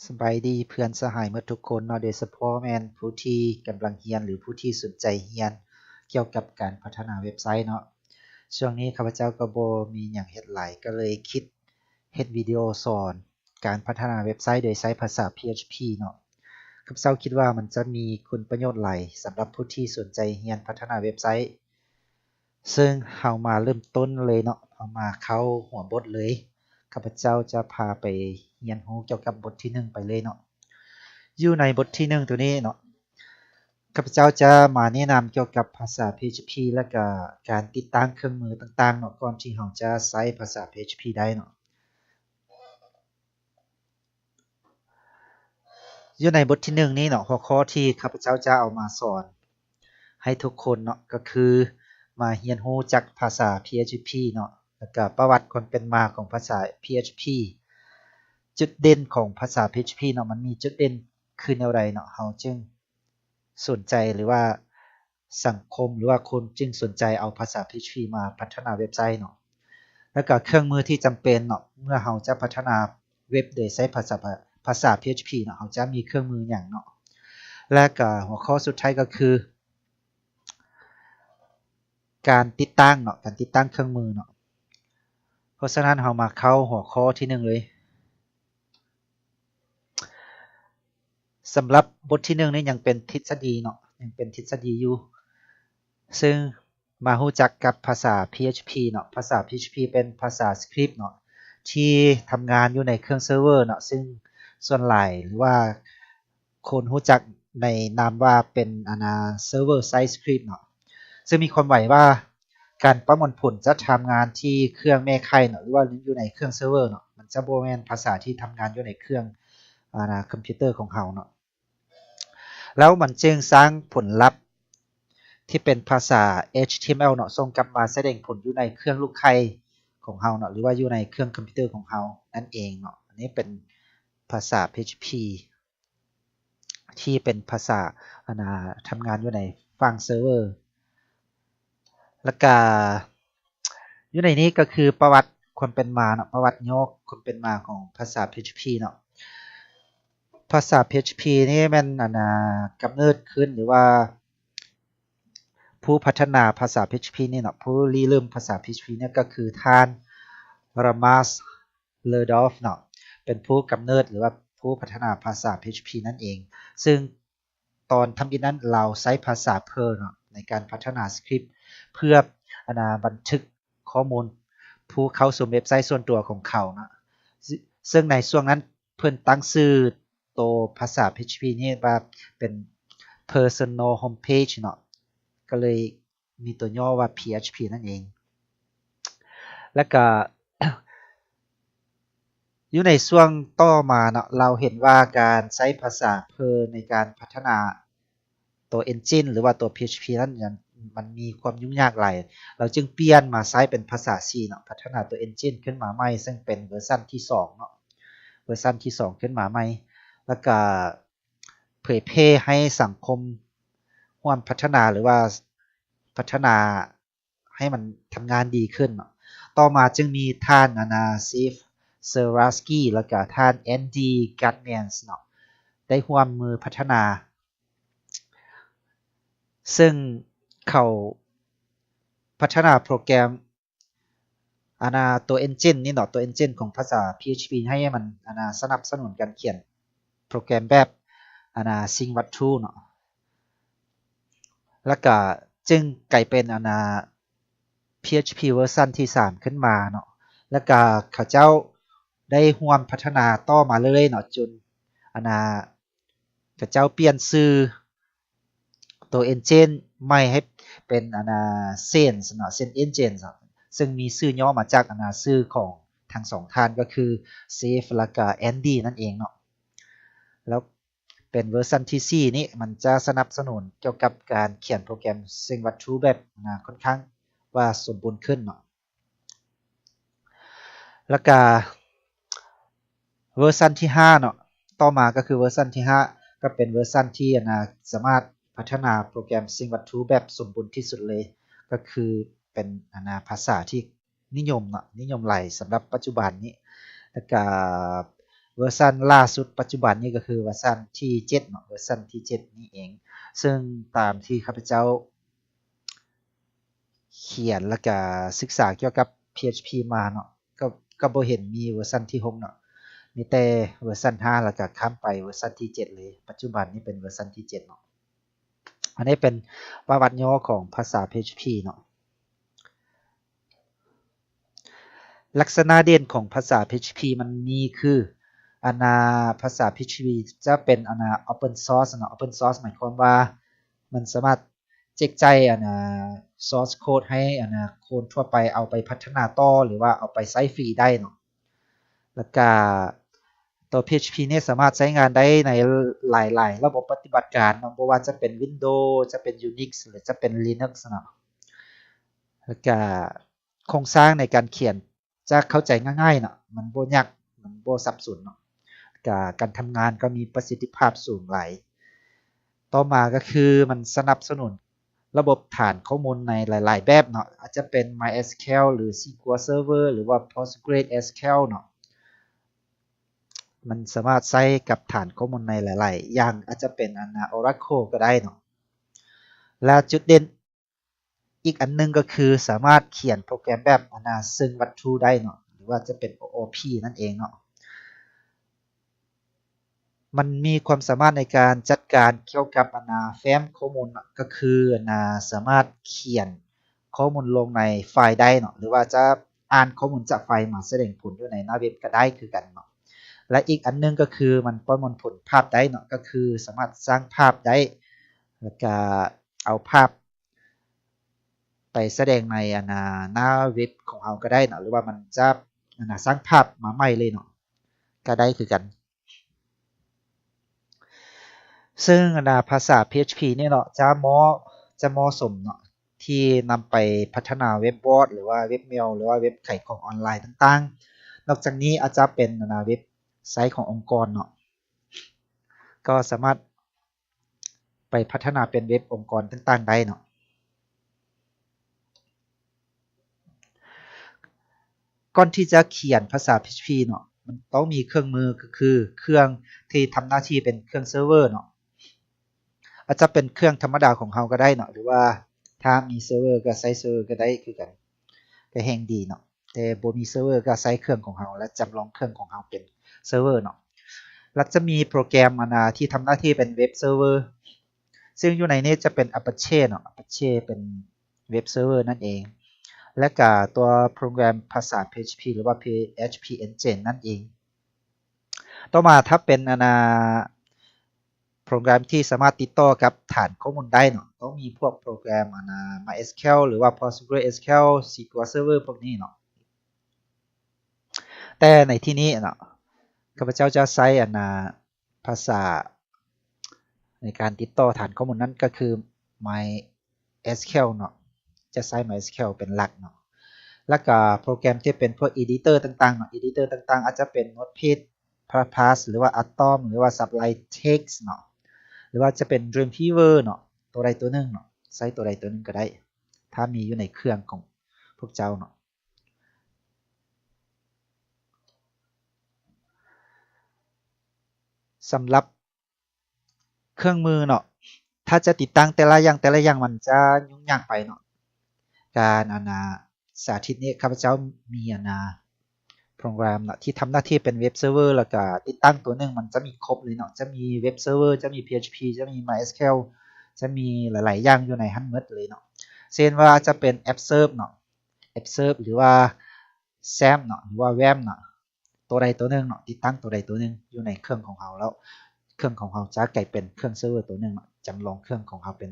สบายดีเพื่อนสหายหมดทุกคนเนาะโดยเฉพาะแม่นผู้ที่กำลังเรียนหรือผู้ที่สนใจเรียนเกี่ยวกับการพัฒนาเว็บไซต์เนาะช่วงนี้ข้าพเจ้าก็บ่มีหยังเฮ็ดหลายก็เลยคิดเฮ็ดวิดีโอสอนการพัฒนาเว็บไซต์โดยใช้ภาษา PHP เนาะข้าพเจ้าคิดว่ามันจะมีคุณประโยชน์หลายสำหรับผู้ที่สนใจเรียนพัฒนาเว็บไซต์ซึ่งเรามาเริ่มต้นเลยเนาะเรามาเข้าหัวบทเลยข้าพเจ้าจะพาไปเรียนรู้เกี่ยวกับบทที่1ไปเลยเนาะอยู่ในบทที่1ตัวนี้เนาะข้าพเจ้าจะมาแนะนำเกี่ยวกับภาษา PHP และก็การติดตั้งเครื่องมือต่างๆเนาะก่อนที่เราจะใช้ภาษา PHP ได้เนาะอยู่ในบทที่1นี้เนาะหัวข้อที่ข้าพเจ้าจะเอามาสอนให้ทุกคนเนาะก็คือมาเรียนรู้จักภาษา PHP เนาะแล้วก็ประวัติความเป็นมาของภาษา PHP จุดเด่นของภาษา PHP เนาะมันมีจุดเด่นคือแนวใดเนาะเราจึงสนใจหรือว่าสังคมหรือว่าคนจึงสนใจเอาภาษา PHP มาพัฒนาเว็บไซต์เนาะแล้วก็เครื่องมือที่จำเป็นเนาะเมื่อเราจะพัฒนาเว็บโดยใช้ภาษา PHP เนาะเราจะมีเครื่องมืออย่างเนาะและก็หัวข้อสุดท้ายก็คือการติดตั้งเนาะการติดตั้งเครื่องมือเนาะเพราะฉะนั้นเรามาเข้าหัวข้อที่1เลยสำหรับบทที่1นี่ยังเป็นทฤษฎีเนาะยังเป็นทฤษฎีอยู่ซึ่งมารู้จักกับภาษา PHP เนาะภาษา PHP เป็นภาษาสคริปต์เนาะที่ทำงานอยู่ในเครื่องเซิร์ฟเวอร์เนาะซึ่งส่วนหลายหรือว่าคนรู้จักในนามว่าเป็นเซิร์ฟเวอร์ไซต์สคริปต์เนาะซึ่งมีความหมายว่าการประมวลผลจะทำงานที่เครื่องแม่ไข่เนาะหรือว่าอยู่ในเครื่องเซิร์ฟเวอร์เนาะมันจะบ่แม่นภาษาที่ทำงานอยู่ในเครื่องคอมพิวเตอร์ของเราเนาะแล้วมันจึงสร้างผลลัพธ์ที่เป็นภาษา HTML เนาะส่งกลับมาแสดงผลอยู่ในเครื่องลูกไข่ของเราเนาะหรือว่าอยู่ในเครื่องคอมพิวเตอร์ของเรานั่นเองเนาะอันนี้เป็นภาษา PHP ที่เป็นภาษาทำงานอยู่ในฝั่งเซิร์ฟเวอร์แล้วก็อยู่ในนี้ก็คือประวัติความเป็นมาเนาะประวัติย่อความเป็นมาของภาษา PHP เนาะภาษา PHP นี่มันกำเนิดขึ้นหรือว่าผู้พัฒนาภาษา PHP นี่เนาะผู้ริเริ่มภาษา PHP เนี่ยก็คือท่านรามัสเลอดอฟเนาะเป็นผู้กำเนิดหรือว่าผู้พัฒนาภาษา PHP นั่นเองซึ่งตอนทำอินนั้นเราใช้ภาษา Perl เนาะในการพัฒนาสคริปต์เพื่อบันทึกข้อมูลผู้เข้าสู่เว็บไซต์ส่วนตัวของเขาเนาะซึ่งในช่วงนั้นเพิ่นตั้งชื่อตัวภาษา PHP นี่ว่าเป็น personal homepage เนาะก็เลยมีตัวย่อว่า PHP นั่นเองแล้วก็อยู่ในช่วงต่อมาเนาะเราเห็นว่าการใช้ภาษา Perl ในการพัฒนาตัว Engine หรือว่าตัว PHP นั้นมันมีความยุ่งยากหลายเราจึงเปลี่ยนมาใช้เป็นภาษา C เนาะพัฒนาตัว Engine ขึ้นมาใหม่ซึ่งเป็นเวอร์ชันที่2เนาะเวอร์ชันที่2ขึ้นมาใหม่แล้วก็เผยแพร่ให้สังคมร่วมพัฒนาหรือว่าพัฒนาให้มันทำงานดีขึ้นเนาะต่อมาจึงมีท่านซีฟเซอราสกี้แล้วก็ท่านแอนดี้กัตแมนส์เนาะได้ร่วมมือพัฒนาซึ่งเขาพัฒนาโปรแกรมตัว engine นี่เนาะตัว engine ของภาษา PHP ให้มันสนับสนุนการเขียนโปรแกรมแบบสิ่งวัตถุเนาะแล้วก็จึงกลายเป็นPHP เวอร์ชันที่3ขึ้นมาเนาะแล้วก็เขาเจ้าได้ร่วมพัฒนาต่อมาเรื่อยๆเนาะจนเขาเจ้าเปลี่ยนชื่อตัว engine ใหม่ให้เป็นSense เนาะ Sense Engine ซึ่งมีชื่อย่อมาจากชื่อของทั้งสองท่านก็คือ Safe แล้วก็ Andy นั่นเองเนาะแล้วเป็นเวอร์ชันที่4นี้มันจะสนับสนุนเกี่ยวกับการเขียนโปรแกรมสิ่งวัตถุแบบค่อนข้างว่าสมบูรณ์ขึ้นเนาะแล้วก็เวอร์ชันที่5เนาะต่อมาก็คือเวอร์ชันที่5ก็เป็นเวอร์ชันที่สามารถพัฒนาโปรแกรมสิ่งวัตถุแบบสมบูรณ์ที่สุดเลยก็คือเป็นภาษาที่นิยมเนาะนิยมหลายสำหรับปัจจุบันนี้แล้วก็ เวอร์ชันล่าสุดปัจจุบันนี้ก็คือเวอร์ชันที่7เนาะเวอร์ชันที่7นี่เองซึ่งตามที่ข้าพเจ้าเขียนแล้วก็ศึกษาเกี่ยวกับ PHP มาเนาะก็บ่เห็นมีเวอร์ชันที่6เนาะมีแต่เวอร์ชัน5แล้วก็ข้ามไปเวอร์ชันที่7เลยปัจจุบันนี้เป็นเวอร์ชันที่7เนาะอันนี้เป็นประวัติย่อของภาษา PHP เนาะลักษณะเด่นของภาษา PHP มันมีคือภาษา PHP จะเป็นopen source เนาะ open source หมายความว่ามันสามารถแจกจ่ายsource code ให้คนทั่วไปเอาไปพัฒนาต่อหรือว่าเอาไปใช้ฟรีได้เนาะแล้วก็ตัว PHP เนี่ยสามารถใช้งานได้ในหลายๆระบบปฏิบัติการเนาะบ่ว่าจะเป็น Windows จะเป็น Unix หรือจะเป็น Linux เนาะแล้วก็โครงสร้างในการเขียนจะเข้าใจง่ายๆเนาะมันบ่ยากมันบ่ซับซ้อนเนาะการทำงานก็มีประสิทธิภาพสูงหลายต่อมาก็คือมันสนับสนุนระบบฐานข้อมูลในหลายๆแบบเนาะอาจจะเป็น MySQL หรือ SQL Server หรือว่า PostgreSQL เนาะมันสามารถใช้กับฐานข้อมูลในหลายๆอย่างอาจจะเป็นOracle ก็ได้เนาะและจุดเด่นอีกอันนึงก็คือสามารถเขียนโปรแกรมแบบซึ่งวัตถุได้เนาะหรือว่าจะเป็น OOP นั่นเองเนาะมันมีความสามารถในการจัดการเกี่ยวกับแฟ้มข้อมูลก็คือสามารถเขียนข้อมูลลงในไฟล์ได้เนาะหรือว่าจะอ่านข้อมูลจากไฟล์มาแสดงผลอยู่ในหน้าเว็บก็ได้คือกันเนาะและอีกอันนึงก็คือมันประมวลผลภาพได้เนาะก็คือสามารถสร้างภาพได้แล้วก็เอาภาพไปแสดงในหน้าเว็บของเราก็ได้เนาะหรือว่ามันจะสร้างภาพมาใหม่เลยเนาะก็ได้คือกันซึ่งภาษา PHP เนี่ยเนาะจะเหมาะสมเนาะที่นำไปพัฒนาเว็บบอร์ดหรือว่าเว็บเมลหรือว่าเว็บขายของออนไลน์ต่างๆนอกจากนี้อาจจะเป็นเว็บไซต์ขององค์กรเนาะก็สามารถไปพัฒนาเป็นเว็บองค์กรต่างๆได้เนาะก่อนที่จะเขียนภาษา PHP เนาะมันต้องมีเครื่องมือก็คือเครื่องที่ทำหน้าที่เป็นเครื่องเซิร์ฟเวอร์เนาะอาจจะเป็นเครื่องธรรมดาของเราก็ได้เนาะหรือว่าถ้ามีเซิร์ฟเวอร์ก็ใช้เซิร์ฟเวอร์ก็ได้คือกันก็แห่งดีเนาะแต่บ่มีเซิร์ฟเวอร์ก็ใช้เครื่องของเราและจำลองเครื่องของเราเป็นเซิร์ฟเวอร์เนาะแล้วจะมีโปรแกรมที่ทำหน้าที่เป็นเว็บเซิร์ฟเวอร์ซึ่งอยู่ในนี้จะเป็น Apache เนาะ Apache เป็นเว็บเซิร์ฟเวอร์นั่นเองและก็ตัวโปรแกรมภาษา PHP หรือว่า PHP Engine นั่นเองต่อมาถ้าเป็นโปรแกรมที่สามารถติดต่อกับฐานข้อมูลได้เนาะต้องมีพวกโปรแกรมMySQL หรือว่า PostgreSQL SQL Server พวกนี้เนาะแต่ในที่นี้เนาะข้าพเจ้าจะใช้ภาษาในการติดต่อฐานข้อมูลนั้นก็คือ MySQL เนาะจะใช้ MySQL เป็นหลักเนาะแล้วก็โปรแกรมที่เป็นพวก editor ต่างๆเนาะ editor ต่างๆอาจจะเป็น Notepad Plus หรือว่า Atom หรือว่า Sublime Text เนาะหรือว่าจะเป็น Dreamweaver เนาะตัวใดตัวหนึ่งเนาะใช้ตัวใดตัวหนึ่งก็ได้ถ้ามีอยู่ในเครื่องของพวกเจ้าเนาะสำหรับเครื่องมือเนาะถ้าจะติดตั้งแต่ละอย่างมันจะยุ่งยากไปเนาะการสาธิตนี้ข้าพเจ้ามีโปรแกรมเนาะที่ทำหน้าที่เป็นเว็บเซิร์ฟเวอร์แล้วก็ติดตั้งตัวหนึ่งมันจะมีครบเลยเนาะจะมีเว็บเซิร์ฟเวอร์จะมี PHP จะมี MySQL จะมีหลายๆอย่างอยู่ในหันหมดเลยเนาะเช่นว่าจะเป็น AppServe เนาะ AppServe หรือว่า SAM เนาะหรือว่า WAM เนาะตัวใดตัวหนึ่งเนาะติดตั้งตัวใดตัวหนึ่งอยู่ในเครื่องของเราแล้วเครื่องของเราจะกลายเป็นเครื่องเซิร์ฟเวอร์ตัวหนึ่งเนาะจำลองเครื่องของเราเป็น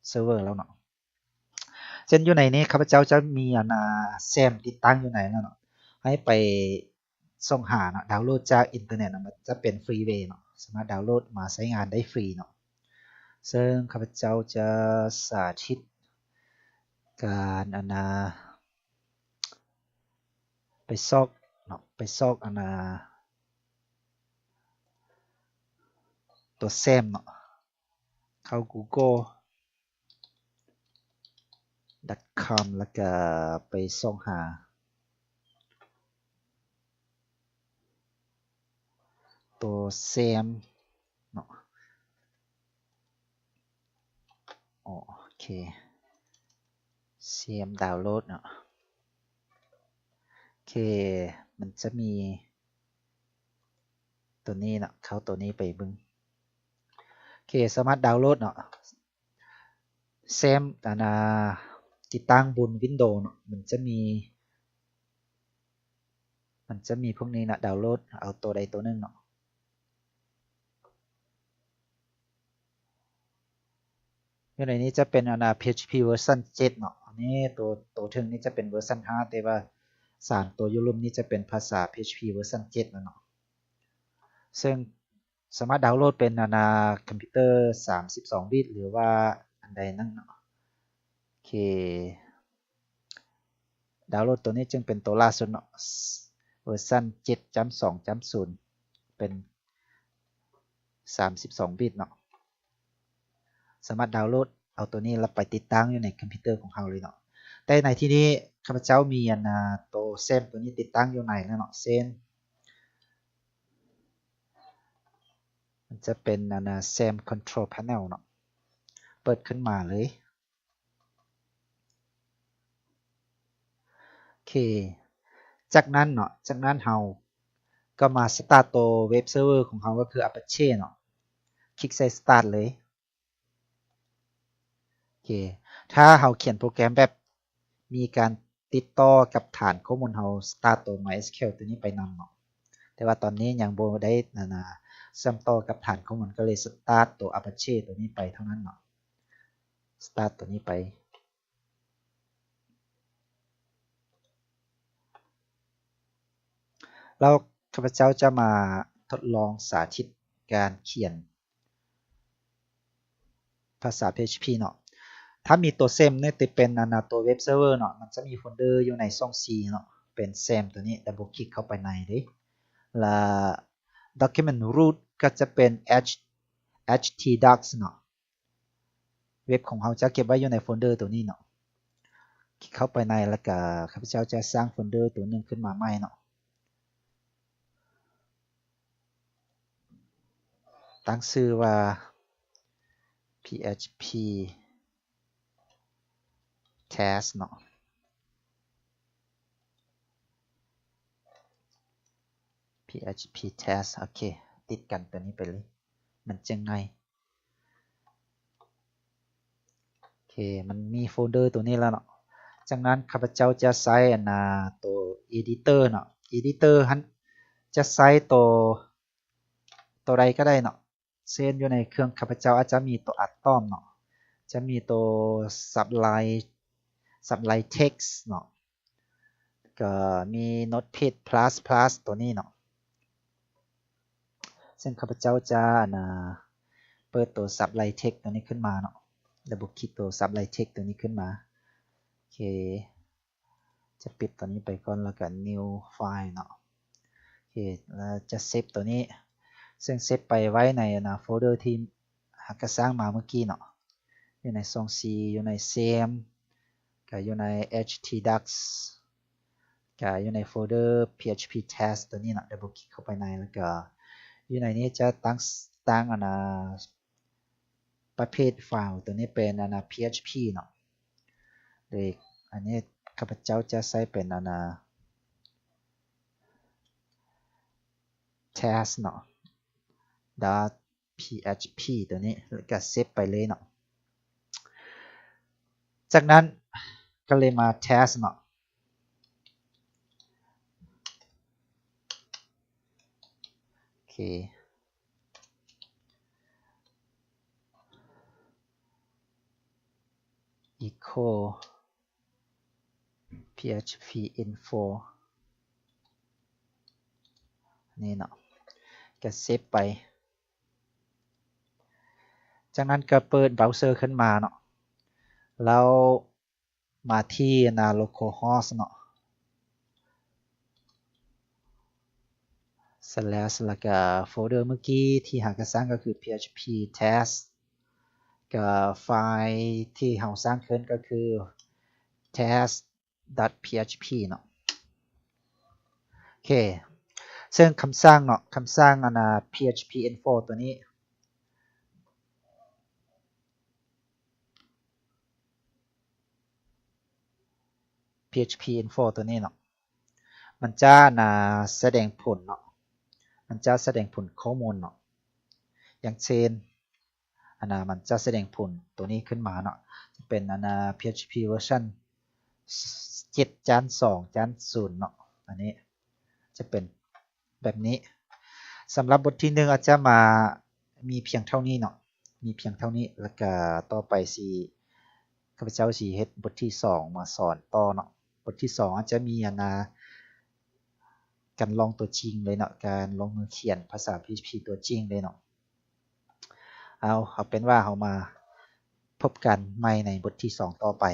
เซิร์ฟเวอร์แล้วเนาะเช่นอยู่ในนี้ข้าพเจ้าจะมีSAM ติดตั้งอยู่ในแล้วเนาะให้ไปส่งหาเนาะดาวน์โหลดจากอินเทอร์เน็ตมันจะเป็นฟรีเวย์เนาะสามารถดาวน์โหลดมาใช้งานได้ฟรีเนาะซึ่งข้าพเจ้าจะสาธิตการไปซอกเนาะไปซอกตัวแซมเนาะเข้า google.com แล้วก็ไปส่องหา ตัว same เนาะโอเค same download เนาะโอเคมันจะมีตัวนี้เนาะเข้าตัวนี้ไปบึงโอเคสามารถดาวน์โหลดเนาะ same ติดตั้งบน Windows เนาะมันจะมีพวกนี้นะดาวน์โหลดเอาตัวใดตัวหนึ่งเนาะอยู่ในนี้จะเป็นPHP เวอร์ชัน7เนาะอันนี้ตัวถึงนี้จะเป็นเวอร์ชัน5แต่ว่า3ตัวยุลุ่มนี้จะเป็นภาษา PHP เวอร์ชัน7แล้วเนาะซึ่งสามารถดาวน์โหลดเป็นคอมพิวเตอร์32บิตหรือว่าอันใดนั่นเนาะโอเคดาวน์โหลดตัวนี้จึงเป็นตัวล่าสุดเนาะเวอร์ชัน 7.2.0 เป็น32บิตเนาะสามารถดาวน์โหลดเอาตัวนี้แล้วไปติดตั้งอยู่ในคอมพิวเตอร์ของเราเลยเนาะแต่ในที่นี้ข้าพเจ้ามีตัวเส้นตัวนี้ติดตั้งอยู่ในเนาะเส้นมันจะเป็นSAM Control Panel เนาะเปิดขึ้นมาเลยโอเคจากนั้นเนาะเราก็มาสตาร์ทตัวเว็บเซิร์ฟเวอร์ของเราก็คือ Apache เนาะคลิกใส่ Start เลยโอเคถ้าเราเขียนโปรแกรมแบบมีการติดต่อกับฐานข้อมูลเรา Start ตัว MySQL ตัวนี้ไปนำเนาะแต่ว่าตอนนี้ยังบ่ได้เชื่อมต่อกับฐานข้อมูลก็เลย Start ตัว Apache ตัวนี้ไปเท่านั้นเนาะ Start ตัวนี้ไปแล้วข้าพเจ้าจะมาทดลองสาธิตการเขียนภาษา PHP เนาะถ้ามีตัวเซมเนี่ยติดเป็นตัวเว็บเซิร์ฟเวอร์เนาะมันจะมีโฟลเดอร์อยู่ในช่อง C เนาะเป็นเซมตัวนี้ดับเบิลคลิกเข้าไปในดิและ document root ก็จะเป็น htdocs เนาะเว็บของเราจะเก็บไว้อยู่ในโฟลเดอร์ตัวนี้เนาะคลิกเข้าไปในแล้วก็ข้าพเจ้าจะสร้างโฟลเดอร์ตัวหนึ่งขึ้นมาใหม่เนาะตั้งชื่อว่า php test เนาะ php test โอเคติดกันตัวนี้ไปเลยมันจะไงโอเคมันมีโฟลเดอร์ตัวนี้แล้วเนาะจากนั้นข้าพเจ้าจะใช้ตัว editor เนาะ editor ฮันจะใช้ตัวใดก็ได้เนาะเช่นอยู่ในเครื่องข้าพเจ้าอาจจะมีตัว atom เนาะจะมีตัว sublime text เนาะก็มี notepad++ ตัวนี้เนาะซึ่งข้าพเจ้าจะเปิดตัว sublime text ตัวนี้ขึ้นมาเนาะดับเบิลคลิกตัว sublime text ตัวนี้ขึ้นมาโอเคจะปิดตัวนี้ไปก่อนแล้วกัน new file เนาะโอเคแล้วจะเซฟตัวนี้ซึ่งเซฟไปไว้ในโฟลเดอร์ที่หากสร้างมาเมื่อกี้เนาะอยู่ในช่อง C อยู่ใน SAM กับอยู่ใน htdocs กับอยู่ในโฟลเดอร์ php test ตัวนี้เนาะดับเบิลคลิกเข้าไปในแล้วก็อยู่ในนี้จะตั้งประเภทไฟล์ตัวนี้เป็นPHP เนาะโดยอันนี้ข้าพเจ้าจะใช้เป็นtest เนาะ .php ตัวนี้แล้วก็เซฟไปเลยเนาะจากนั้นก็เลยมา test เนาะโอเคecho php info นี่เนาะก็เซฟไปจากนั้นก็เปิดเบราว์เซอร์ขึ้นมาเนาะแล้วมาที่localhost เนาะ slash แล้วก็โฟลเดอร์เมื่อกี้ที่หากสร้างก็คือ php test กับไฟล์ที่เราสร้างขึ้นก็คือ test.php เนาะโอเค ซึ่งคำสร้างเนาะคำสร้างPHP info ตัวนี้PHP info ตัวนี้เนาะมันจะแสดงผลเนาะมันจะแสดงผลข้อมูลเนาะอย่างเช่นมันจะแสดงผลตัวนี้ขึ้นมาเนาะจะเป็นPHP เวอร์ชัน7.2.0 เนาะอันนี้จะเป็นแบบนี้สำหรับบทที่1อาจจะมามีเพียงเท่านี้เนาะมีเพียงเท่านี้แล้วก็ต่อไปสิข้าพเจ้าสิเฮ็ดบทที่2มาสอนต่อเนาะบทที่2อาจจะมีการลองตัวจริงเลยเนาะการลงมือเขียนภาษา PHP ตัวจริงเลยเนาะเอาเป็นว่าเรามาพบกันใหม่ในบทที่2ต่อไป